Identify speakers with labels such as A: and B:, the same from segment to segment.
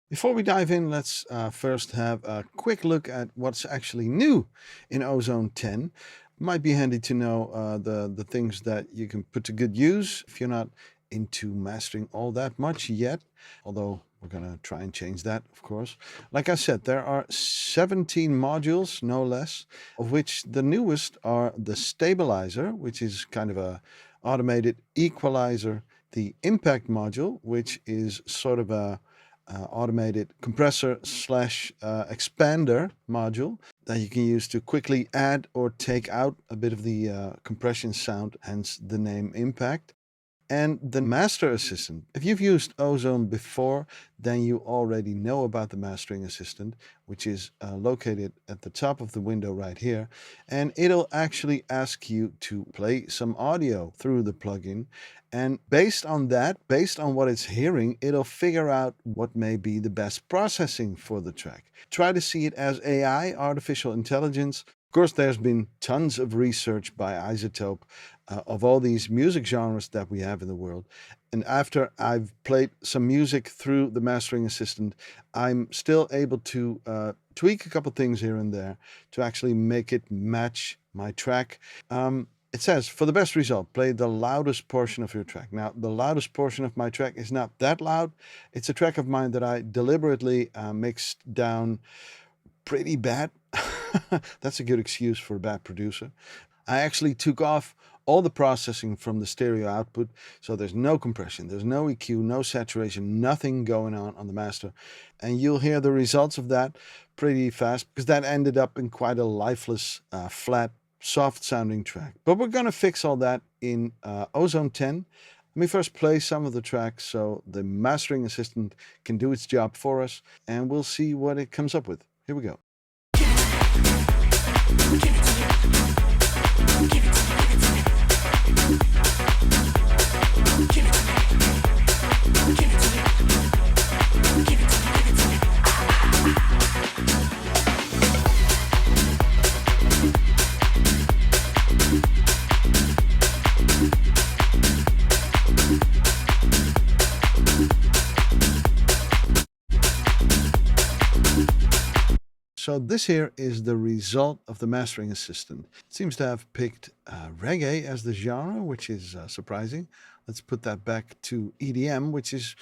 A: Before we dive in, let's first have a quick look at what's actually new in Ozone 10. Might be handy to know the things that you can put to good use if you're not into mastering all that much yet, although we're going to try and change that, of course. Like I said, there are 17 modules, no less, of which the newest are the stabilizer, which is kind of a automated equalizer, the impact module, which is sort of a automated compressor slash expander module that you can use to quickly add or take out a bit of the compression sound, hence the name impact. And the master assistant. If you've used Ozone before, then you already know about the mastering assistant, which is located at the top of the window right here. And it'll actually ask you to play some audio through the plugin. And based on that, based on what it's hearing, it'll figure out what may be the best processing for the track. Try to see it as AI, artificial intelligence. Of course, there's been tons of research by Isotope of all these music genres that we have in the world. And after I've played some music through the mastering assistant, I'm still able to tweak a couple things here and there to actually make it match my track. It says, for the best result, play the loudest portion of your track. Now, the loudest portion of my track is not that loud. It's a track of mine that I deliberately mixed down pretty bad. That's a good excuse for a bad producer. I actually took off all the processing from the stereo output, so there's no compression, there's no EQ, no saturation, nothing going on the master. And you'll hear the results of that pretty fast, because that ended up in quite a lifeless, flat, soft sounding track. But we're going to fix all that in Ozone 10. Let me first play some of the tracks so the mastering assistant can do its job for us, and we'll see what it comes up with. Here we go. So this here is the result of the mastering assistant. It seems to have picked reggae as the genre, which is surprising. Let's put that back to EDM, which is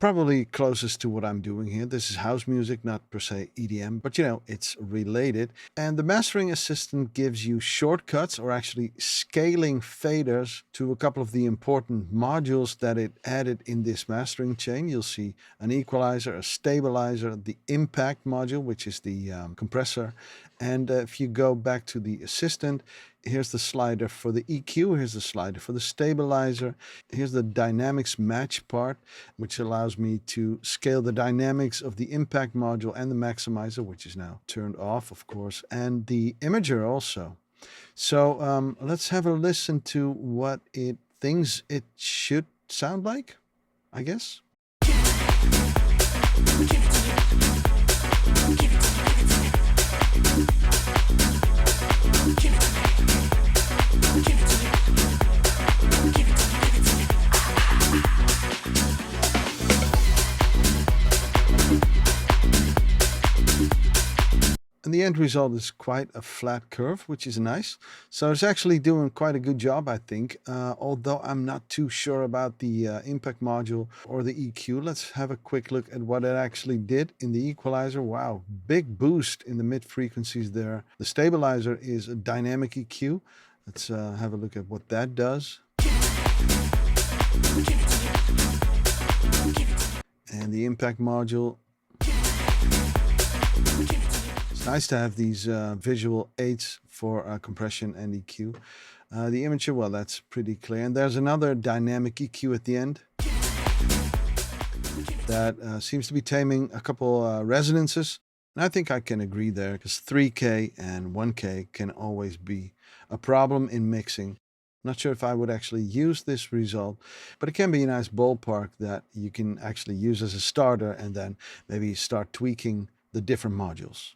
A: probably closest to what I'm doing here. This is house music, not per se EDM, but you know, it's related. And the mastering assistant gives you shortcuts, or actually scaling faders, to a couple of the important modules that it added in this mastering chain. You'll see an equalizer, a stabilizer, the impact module, which is the compressor. And if you go back to the assistant, here's the slider for the EQ, here's the slider for the stabilizer, here's the dynamics match part, which allows me to scale the dynamics of the impact module and the maximizer, which is now turned off, of course, and the imager also. So let's have a listen to what it thinks it should sound like, I guess. And the end result is quite a flat curve, which is nice. So it's actually doing quite a good job, I think, although I'm not too sure about the impact module or the EQ. Let's have a quick look at what it actually did in the equalizer. Wow, big boost in the mid frequencies there. The stabilizer is a dynamic EQ. Let's have a look at what that does. And the impact module. Nice to have these visual aids for compression and EQ. The imager, well, that's pretty clear. And there's another dynamic EQ at the end that seems to be taming a couple resonances. And I think I can agree there, because 3K and 1K can always be a problem in mixing. Not sure if I would actually use this result, but it can be a nice ballpark that you can actually use as a starter and then maybe start tweaking the different modules.